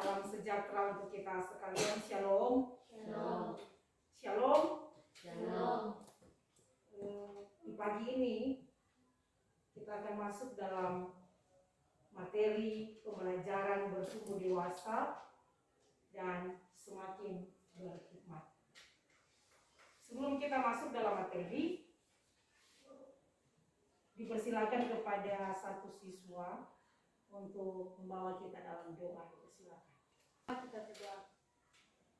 Salam sejahtera untuk kita sekalian. Shalom. Shalom. Shalom. Shalom. Di pagi ini kita akan masuk dalam materi pembelajaran bertumbuh dewasa dan semakin berhikmat. Sebelum kita masuk dalam materi, dipersilakan kepada satu siswa untuk membawa kita dalam doa. Dipersilakan. Kita berdoa.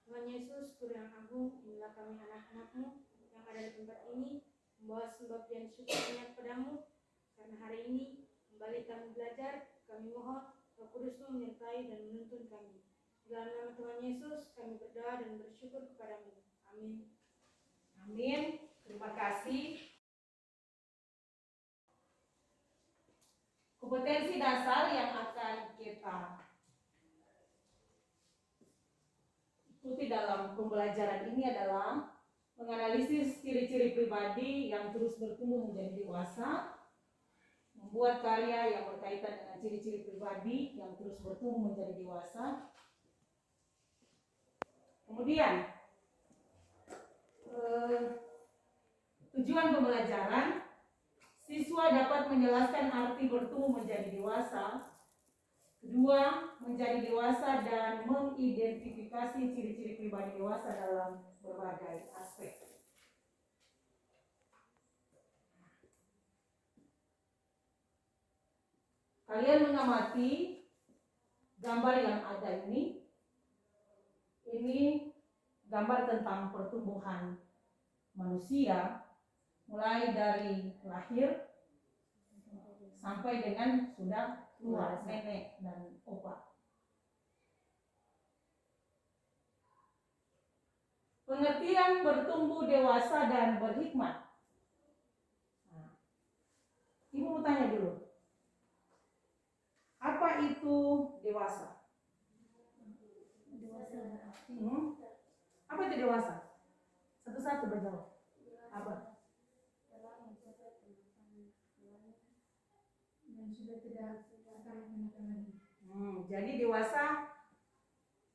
Tuhan Yesus, Guru yang agung, inilah kami anak-anak-Mu yang ada di tempat ini, membawa sembah dan syukurnya kepadamu, karena hari ini kembali kami belajar. Kami mohon Roh Kudus-Mu menyertai dan menuntun kami. Dalam nama Tuhan Yesus kami berdoa dan bersyukur kepadamu. Amin. Amin. Terima kasih. Kompetensi dasar yang akan kita ikuti dalam pembelajaran ini adalah menganalisis ciri-ciri pribadi yang terus bertumbuh menjadi dewasa, membuat karya yang berkaitan dengan ciri-ciri pribadi yang terus bertumbuh menjadi dewasa. Kemudian tujuan pembelajaran, siswa dapat menjelaskan arti bertumbuh menjadi dewasa. Kedua, menjadi dewasa dan mengidentifikasi ciri-ciri pribadi dewasa dalam berbagai aspek. Kalian mengamati gambar yang ada ini. Ini gambar tentang pertumbuhan manusia, mulai dari lahir sampai dengan sudah tua, nenek dan opa. Pengertian bertumbuh dewasa dan berhikmat. Nah, Ibu mau tanya dulu, apa itu dewasa? Apa itu dewasa? Satu-satu berjawab. Apa? Dan sudah tidak akan lagi. Jadi dewasa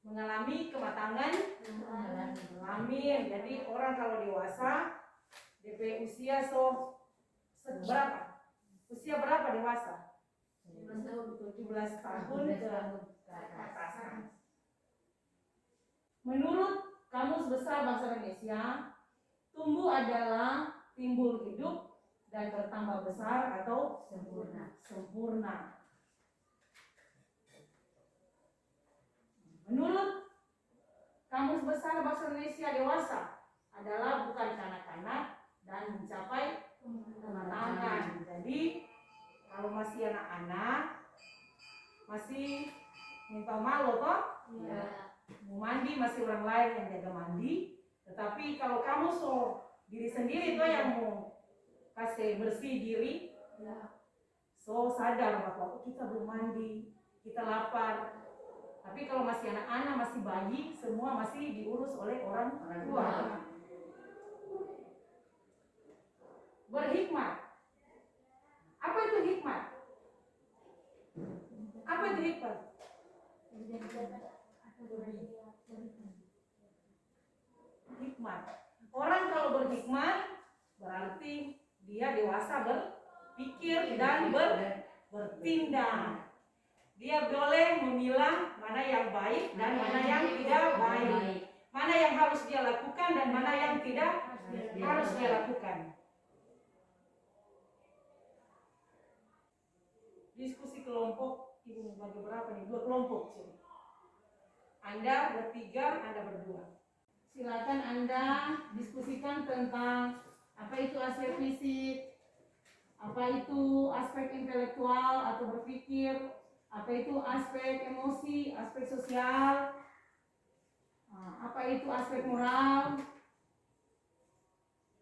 mengalami kematangan. Amin. Jadi orang kalau dewasa, DP usia berapa? Usia berapa dewasa? 17 tahun ke atas. Menurut Kamus Besar Bahasa Indonesia, tumbuh adalah timbul hidup dan bertambah besar atau sempurna. Menurut Kamus Besar Bahasa Indonesia, dewasa adalah bukan kanak-kanak dan mencapai kematangan. Jadi kalau masih anak-anak, masih minta malu toh? Ya. Mau mandi masih orang lain yang jaga mandi. Tetapi kalau kamu diri sendiri tuh yang mau kasih bersih diri, sadar bahwa kita belum mandi, kita lapar. Tapi kalau masih anak-anak, masih bayi, semua masih diurus oleh orang tua. Berhikmat. Apa itu hikmat? Apa itu hikmat? Hikmat. Orang kalau berhikmat berarti dia dewasa berpikir dan bertindak. Dia boleh memilah mana yang baik dan mana yang tidak baik. Mana yang harus dia lakukan dan mana yang tidak harus dia lakukan. Diskusi kelompok, Ibu bagi berapa nih? 2 kelompok sini. Anda bertiga, Anda berdua. Silakan Anda diskusikan tentang apa itu aspek fisik, apa itu aspek intelektual atau berpikir, apa itu aspek emosi, aspek sosial, apa itu aspek moral,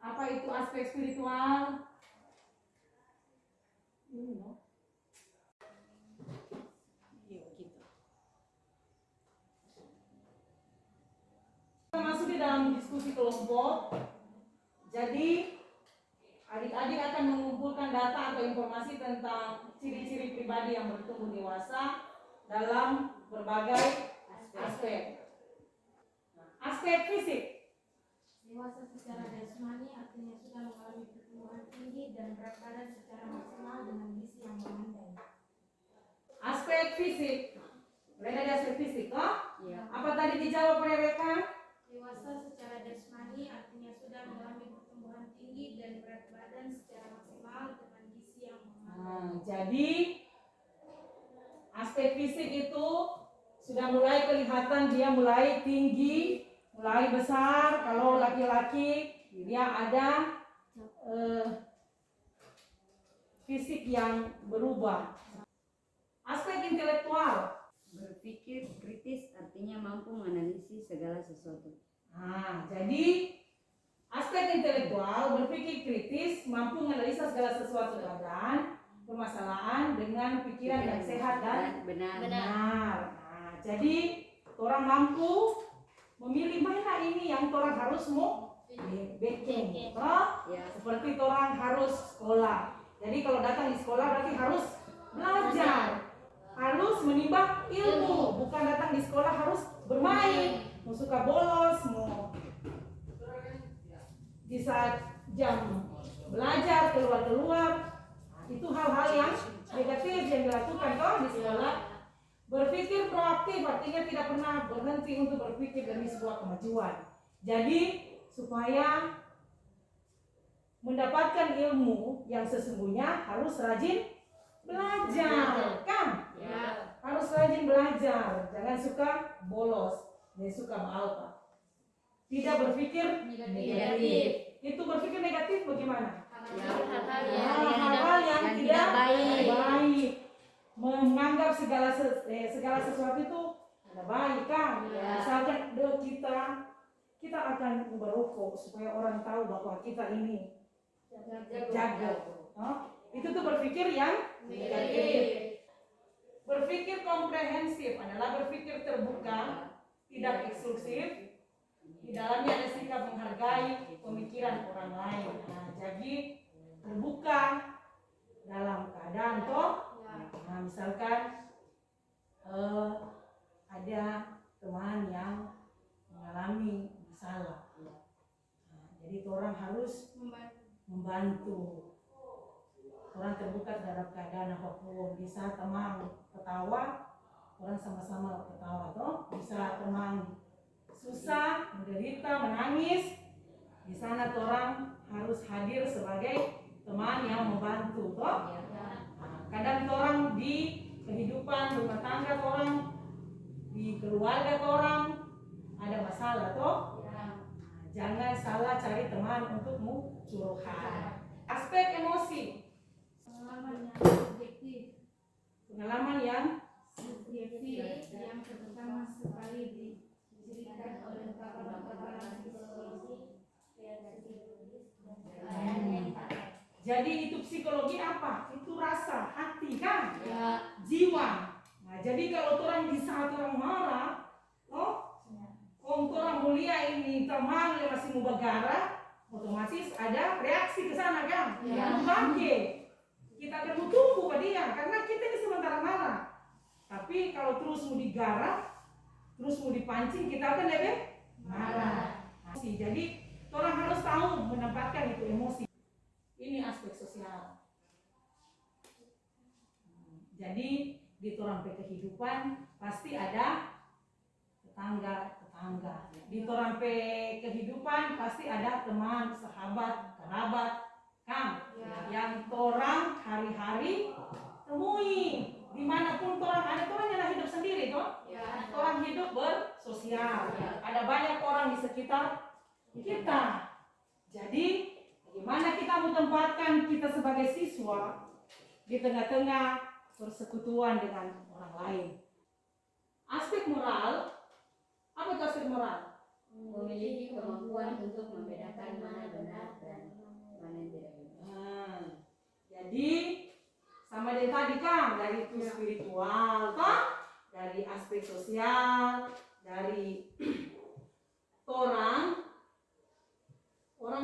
apa itu aspek spiritual. Kita masuk di dalam diskusi kelompok. Jadi adik-adik akan mengumpulkan data atau informasi tentang ciri-ciri pribadi yang bertumbuh dewasa dalam berbagai Aspek fisik. Dewasa secara jasmani artinya sudah mengalami pertumbuhan tinggi dan berat badan secara maksimal dengan gizi yang memadai. Aspek fisik. Reda di aspek fisik, toh? Ya. Apa tadi dijawab oleh Reka? Dewasa secara jasmani artinya sudah mengalami pertumbuhan tinggi dan berat badan secara maksimal dengan gizi yang memadai. Jadi aspek fisik itu sudah mulai kelihatan, dia mulai tinggi, mulai besar. Kalau laki-laki dia ada fisik yang berubah. Aspek intelektual. Berpikir kritis artinya mampu menganalisis segala sesuatu. Jadi aspek intelektual, berpikir kritis, mampu menganalisa segala sesuatu keadaan, permasalahan dengan pikiran yang sehat dan benar. jadi orang mampu memilih mana ini yang orang harus mau bikin. Ya. Seperti orang harus sekolah. Jadi kalau datang di sekolah berarti harus belajar, harus menimba ilmu, bukan datang di sekolah harus bermain, mau suka bolos, mau di saat jam belajar keluar. Itu hal-hal yang negatif yang dilakukan di sekolah. Berpikir proaktif artinya tidak pernah berhenti untuk berpikir demi sebuah kemajuan. Jadi supaya mendapatkan ilmu yang sesungguhnya harus rajin belajar, kan? Ya. Harus rajin belajar, jangan suka bolos, jangan suka malpa. Tidak berpikir negatif. Itu berpikir negatif bagaimana? Hal-hal yang tidak baik. Menganggap segala sesuatu itu tidak baik, kan? Ya. Misalkan kita akan merokok supaya orang tahu bahwa kita ini jago. Itu tuh berpikir yang negatif. Berpikir komprehensif adalah berpikir terbuka, tidak eksklusif. Di dalamnya ada sikap menghargai pemikiran orang lain. Jadi terbuka dalam keadaan misalkan ada teman yang mengalami masalah. Jadi orang harus membantu. Orang terbuka terhadap keadaan apapun. Bisa teman ketawa, orang sama-sama ketawa Bisa teman susah, menderita, menangis, di sana orang harus hadir sebagai teman yang membantu Kadang orang di kehidupan rumah tangga orang, di keluarga orang ada masalah Jangan salah cari teman untukmu curhat. Aspek emosi. Pengalaman yang subjektif yang pertama sekali dicirikan oleh pakar-pakar psikologi. Jadi itu psikologi apa? Itu rasa, hati, kan? Ya. Jiwa. Jadi kalau orang di saat orang marah, orang mulia ini teman yang masih mau bagara, otomatis ada reaksi ke sana, kan? Ya. Kita akan tunggu pada dia karena kita ini sementara marah. Tapi kalau terus mau digarap, terus mau dipancing, kita akan lebih marah. Jadi orang harus tahu menempatkan itu emosi. Ini aspek sosial. Jadi di orang kehidupan pasti ada tetangga. Di orang kehidupan pasti ada teman, sahabat, kerabat, kan? Yang orang hari-hari temui. Dimanapun orang ada, orang yang hidup sendiri Orang hidup bersosial. Ada banyak orang di sekitar kita. Jadi bagaimana kita menempatkan kita sebagai siswa di tengah-tengah persekutuan dengan orang lain. Aspek moral. Apa itu aspek moral? Memiliki kemampuan untuk membedakan mana benar dan mana yang tidak benar. Jadi sama dengan tadi kan, dari itu spiritual dari aspek sosial, dari orang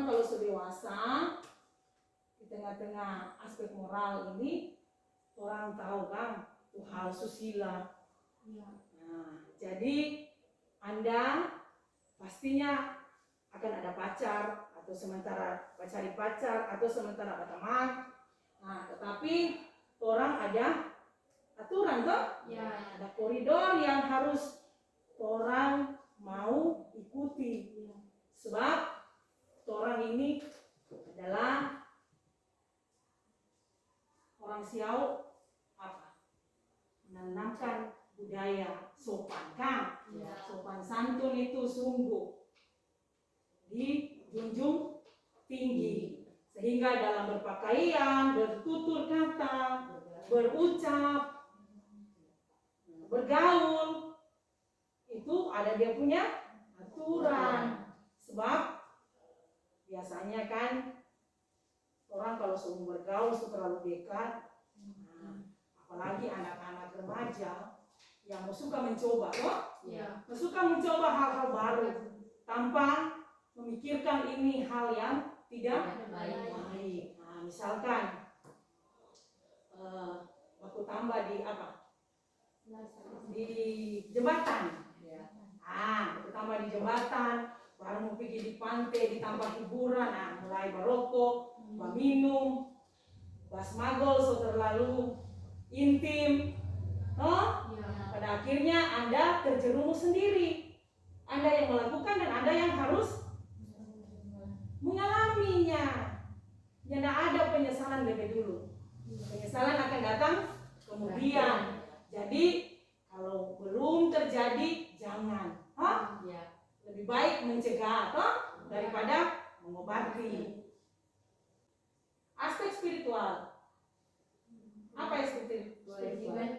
kalau sudah dewasa di tengah-tengah aspek moral ini orang tahu kan itu hal susila, Ya. Nah, jadi Anda pastinya akan ada pacar atau sementara cari pacar atau sementara berteman. Nah, tetapi orang ada aturan toh? Ya. Ada koridor yang harus orang mau ikuti. Sebab orang ini adalah orang Siau apa? Menanamkan budaya sopan kan? Ya. Sopan santun itu sungguh dijunjung tinggi, sehingga dalam berpakaian, bertutur kata, berucap, bergaul itu ada dia punya aturan. Sebab biasanya kan orang kalau sering bergaul terlalu dekat, apalagi anak-anak remaja yang suka mencoba, loh, Ya. suka mencoba hal-hal baru tanpa memikirkan ini hal yang tidak baik. Nah, misalkan waktu tambah di apa? Di jembatan. Waktu tambah di jembatan, baru mau pergi di pantai, ditambah hiburan, mulai barokok, minum, basmagol, so terlalu intim. Pada akhirnya Anda terjerumus sendiri. Anda yang melakukan dan Anda yang harus mengalaminya. Tidak ada penyesalan lebih dulu. Penyesalan akan datang kemudian. Jadi kalau belum terjadi jangan. Ya. Lebih baik mencegah daripada mengobati. Aspek spiritual. Apa aspek spiritual?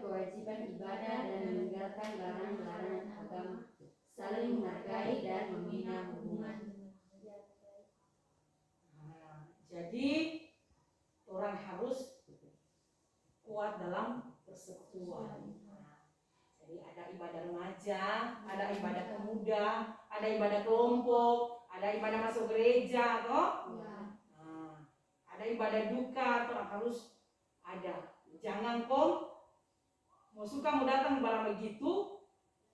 Kewajiban ibadah dan meninggalkan larangan-larangan agama, saling menghargai dan membina hubungan. Jadi orang harus kuat dalam persekutuan. Jadi ada ibadah remaja, ada ibadah pemuda, ada ibadah kelompok, ada ibadah masuk gereja, toh? Ada ibadah duka, toh harus ada. Jangan mau datang barang begitu,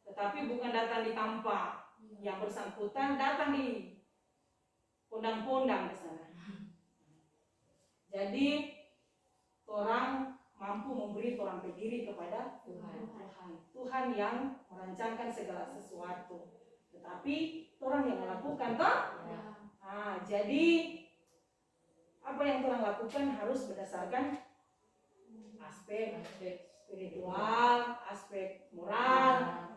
tetapi bukan datang di tanpa. Yang bersangkutan datang di pondang-pondang ke sana. Jadi orang mampu memberi orang berdiri kepada Tuhan yang merancangkan segala sesuatu. Tetapi orang yang melakukan toh? Jadi apa yang orang lakukan harus berdasarkan aspek spiritual, aspek moral,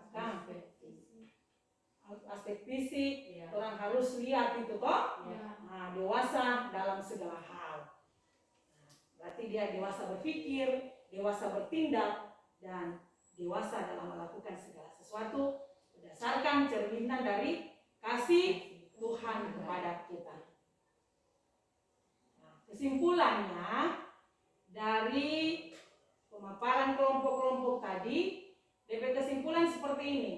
aspek fisik. Orang harus lihat itu toh? Dewasa dalam segala hal. Berarti dia dewasa berpikir, dewasa bertindak, dan dewasa dalam melakukan segala sesuatu berdasarkan cerminan dari kasih Tuhan kepada kita. Kesimpulannya dari pemaparan kelompok-kelompok tadi, DP kesimpulan seperti ini.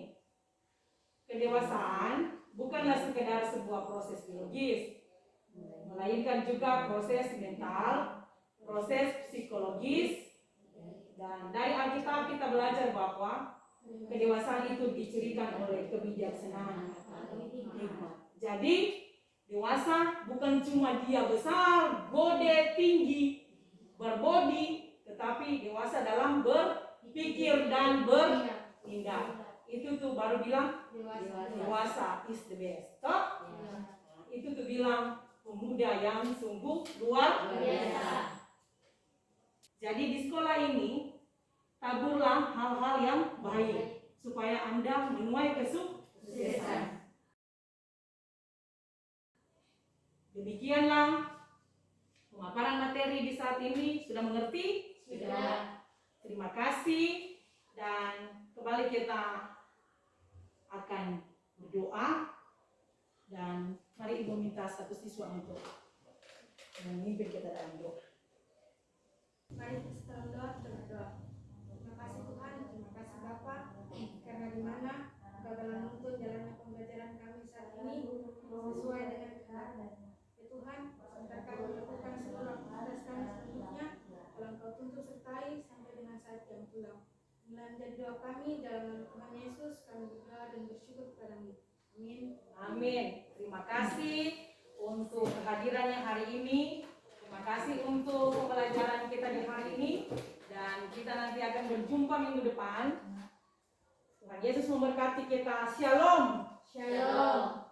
Kedewasaan bukanlah sekedar sebuah proses biologis, melainkan juga proses mental, proses psikologis, dan dari Alkitab kita belajar bahwa kedewasaan itu dicirikan oleh kebijaksanaan atau hikmat. Jadi dewasa bukan cuma dia besar, gede, tinggi, berbodi, tetapi dewasa dalam berpikir dan bertindak. Itu tuh baru bilang dewasa is the best. Toh? Itu tuh bilang pemuda yang sungguh luar biasa. Jadi di sekolah ini taburlah hal-hal yang baik supaya Anda menuai kesuksesan. Demikianlah pemaparan materi di saat ini. Sudah mengerti? Sudah. Terima kasih, dan kembali kita akan berdoa, dan mari Ibu minta satu siswa untuk memimpin kita dalam doa. Mari kita berdoa. Terima kasih Tuhan, terima kasih Bapak, karena di mana Engkau telah menuntun jalannya pembelajaran kami saat ini sesuai dengan kehendak. Ya Tuhan, serta kami melakukan seluruh aktivitas kami selanjutnya, kalau Engkau tuntun sertai sampai dengan saat yang pulang. Inilah menjadi doa kami dalam nama Tuhan Yesus, kami berdoa dan bersyukur kepadamu. Amin. Amin. Terima kasih untuk kehadirannya hari ini. Terima kasih untuk pembelajaran kita di hari ini. Dan kita nanti akan berjumpa minggu depan. Tuhan Yesus memberkati kita. Shalom. Shalom.